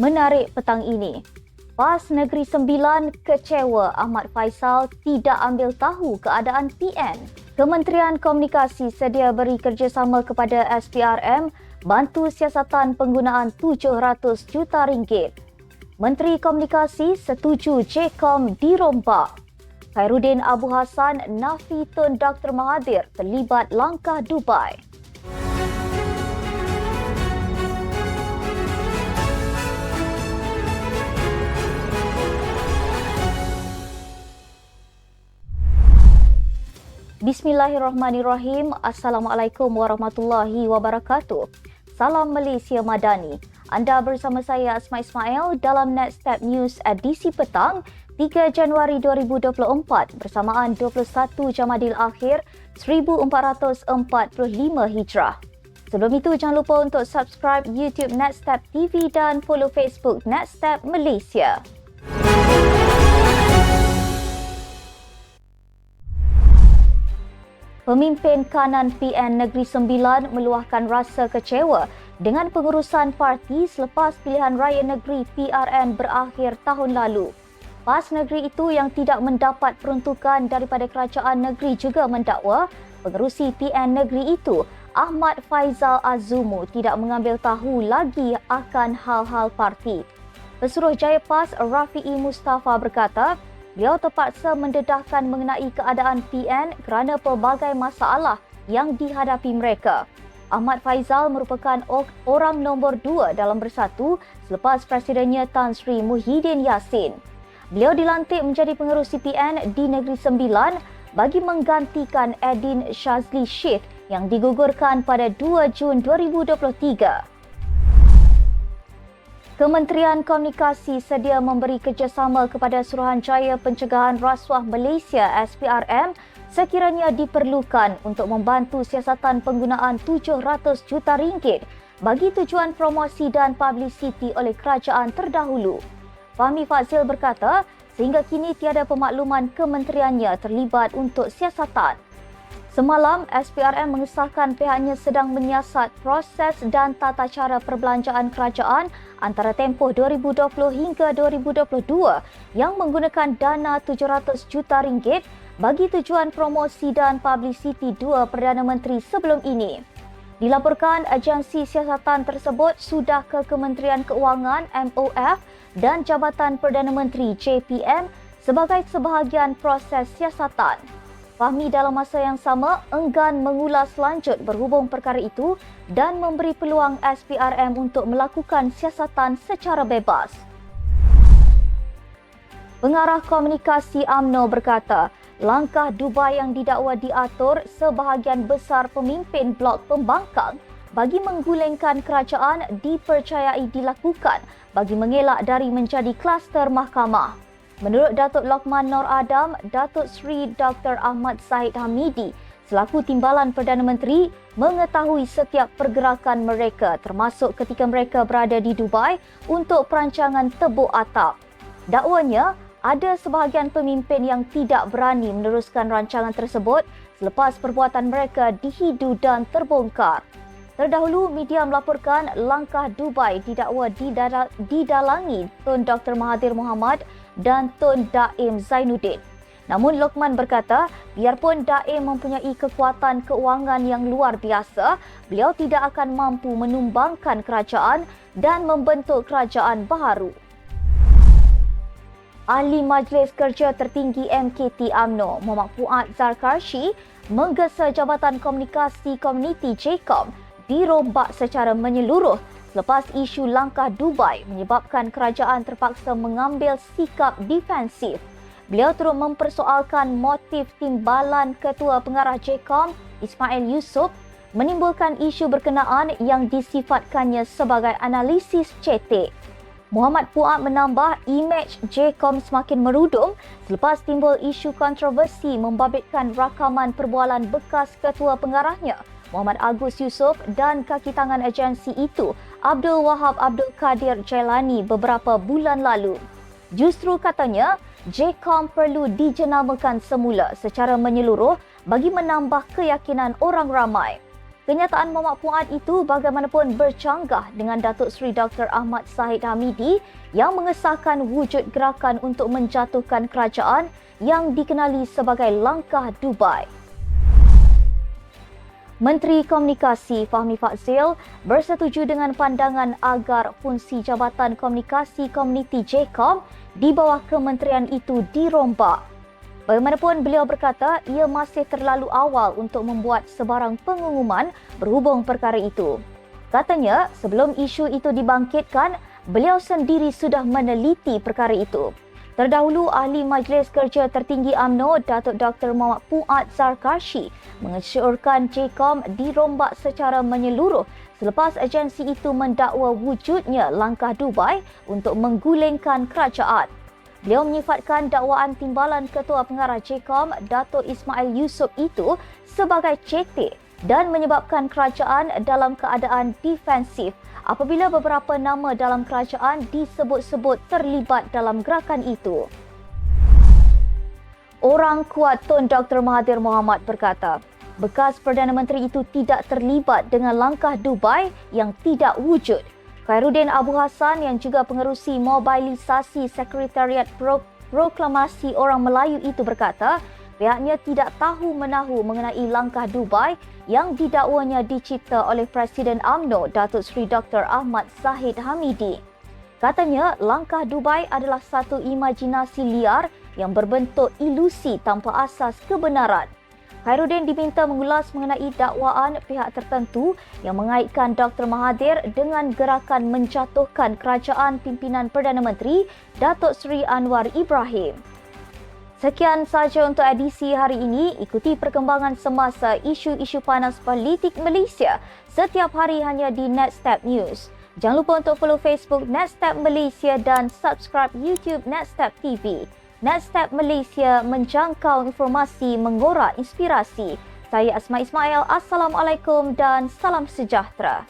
Menarik petang ini. PAS Negeri Sembilan kecewa Ahmad Faizal tidak ambil tahu keadaan PN. Kementerian Komunikasi sedia beri kerjasama kepada SPRM bantu siasatan penggunaan RM700 juta. Menteri Komunikasi setuju JCOM dirompak. Khairuddin Abu Hassan nafi Tun Dr. Mahathir terlibat langkah Dubai. Bismillahirrahmanirrahim. Assalamualaikum warahmatullahi wabarakatuh. Salam Malaysia Madani. Anda bersama saya Asma Ismail dalam Nextstep News edisi petang 3 Januari 2024 bersamaan 21 Jamadil Akhir 1445 Hijrah. Sebelum itu jangan lupa untuk subscribe YouTube Nextstep TV dan follow Facebook Nextstep Malaysia. Pemimpin kanan PN Negeri Sembilan meluahkan rasa kecewa dengan pengurusan parti selepas pilihan raya negeri PRN berakhir tahun lalu. PAS negeri itu yang tidak mendapat peruntukan daripada kerajaan negeri juga mendakwa pengerusi PN negeri itu, Ahmad Faizal Azumu, tidak mengambil tahu lagi akan hal-hal parti. Pesuruhjaya PAS Rafi'i Mustafa berkata, beliau terpaksa mendedahkan mengenai keadaan PN kerana pelbagai masalah yang dihadapi mereka. Ahmad Faizal merupakan orang nombor 2 dalam bersatu selepas presidennya Tan Sri Muhyiddin Yassin. Beliau dilantik menjadi pengerusi PN di Negeri Sembilan bagi menggantikan Edin Shazli Sheikh yang digugurkan pada 2 Jun 2023. Kementerian Komunikasi sedia memberi kerjasama kepada Suruhanjaya Pencegahan Rasuah Malaysia SPRM sekiranya diperlukan untuk membantu siasatan penggunaan RM700 juta bagi tujuan promosi dan publiciti oleh kerajaan terdahulu. Fahmi Fazil berkata, sehingga kini tiada pemakluman kementeriannya terlibat untuk siasatan. Semalam, SPRM mengesahkan pihaknya sedang menyiasat proses dan tata cara perbelanjaan kerajaan antara tempoh 2020 hingga 2022 yang menggunakan dana RM700 juta bagi tujuan promosi dan publiciti dua Perdana Menteri sebelum ini. Dilaporkan agensi siasatan tersebut sudah ke Kementerian Keuangan MOF dan Jabatan Perdana Menteri JPM sebagai sebahagian proses siasatan. Fahmi dalam masa yang sama enggan mengulas lanjut berhubung perkara itu dan memberi peluang SPRM untuk melakukan siasatan secara bebas. Pengarah Komunikasi UMNO berkata, langkah Dubai yang didakwa diatur sebahagian besar pemimpin blok pembangkang bagi menggulingkan kerajaan dipercayai dilakukan bagi mengelak dari menjadi kluster mahkamah. Menurut Datuk Lokman Nor Adam, Datuk Seri Dr. Ahmad Zahid Hamidi selaku Timbalan Perdana Menteri mengetahui setiap pergerakan mereka termasuk ketika mereka berada di Dubai untuk perancangan tebuk atap. Dakwanya, ada sebahagian pemimpin yang tidak berani meneruskan rancangan tersebut selepas perbuatan mereka dihidu dan terbongkar. Terdahulu, media melaporkan langkah Dubai didakwa didalangi Tun Dr. Mahathir Mohamad dan Tun Daim Zainuddin. Namun Lokman berkata, biarpun Daim mempunyai kekuatan keuangan yang luar biasa, beliau tidak akan mampu menumbangkan kerajaan dan membentuk kerajaan baharu. Ahli Majlis Kerja Tertinggi MKT UMNO, Muhammad Fuad Zarkarshi, menggesa Jabatan Komunikasi Komuniti JCOM dirombak secara menyeluruh selepas isu langkah Dubai menyebabkan kerajaan terpaksa mengambil sikap defensif. Beliau turut mempersoalkan motif timbalan Ketua Pengarah JCOM Ismail Yusof menimbulkan isu berkenaan yang disifatkannya sebagai analisis cetek. Muhammad Fuad menambah imej JCOM semakin merudum selepas timbul isu kontroversi membabitkan rakaman perbualan bekas Ketua Pengarahnya Muhammad Agus Yusof dan kaki tangan agensi itu Abdul Wahab Abdul Kadir Jailani beberapa bulan lalu. Justru katanya, JCOM perlu dijenamakan semula secara menyeluruh bagi menambah keyakinan orang ramai. Kenyataan Muhammad Puat itu bagaimanapun bercanggah dengan Datuk Seri Dr. Ahmad Zahid Hamidi yang mengesahkan wujud gerakan untuk menjatuhkan kerajaan yang dikenali sebagai Langkah Dubai. Menteri Komunikasi Fahmi Fadzil bersetuju dengan pandangan agar fungsi Jabatan Komunikasi Komuniti JKOM di bawah kementerian itu dirombak. Bagaimanapun, beliau berkata ia masih terlalu awal untuk membuat sebarang pengumuman berhubung perkara itu. Katanya, sebelum isu itu dibangkitkan, beliau sendiri sudah meneliti perkara itu. Terdahulu, Ahli Majlis Kerja Tertinggi UMNO, Datuk Dr. Muhammad Puat Zarkashi mengesyorkan JKOM dirombak secara menyeluruh selepas agensi itu mendakwa wujudnya langkah Dubai untuk menggulingkan kerajaan. Beliau menyifatkan dakwaan timbalan Ketua Pengarah JKOM, Datuk Ismail Yusof itu sebagai cetek dan menyebabkan kerajaan dalam keadaan defensif apabila beberapa nama dalam kerajaan disebut-sebut terlibat dalam gerakan itu. Orang kuat Tun Dr. Mahathir Mohamad berkata, bekas Perdana Menteri itu tidak terlibat dengan langkah Dubai yang tidak wujud. Khairuddin Abu Hassan yang juga pengerusi mobilisasi Sekretariat Proklamasi Orang Melayu itu berkata, pihaknya tidak tahu menahu mengenai langkah Dubai yang didakwanya dicipta oleh Presiden UMNO Datuk Seri Dr. Ahmad Zahid Hamidi. Katanya, langkah Dubai adalah satu imajinasi liar yang berbentuk ilusi tanpa asas kebenaran. Khairuddin diminta mengulas mengenai dakwaan pihak tertentu yang mengaitkan Dr. Mahathir dengan gerakan menjatuhkan kerajaan pimpinan Perdana Menteri Datuk Seri Anwar Ibrahim. Sekian sahaja untuk edisi hari ini. Ikuti perkembangan semasa isu-isu panas politik Malaysia setiap hari hanya di Netstep News. Jangan lupa untuk follow Facebook Netstep Malaysia dan subscribe YouTube Netstep TV. Netstep Malaysia menjangkau informasi mengorak inspirasi. Saya Asma Ismail. Assalamualaikum dan salam sejahtera.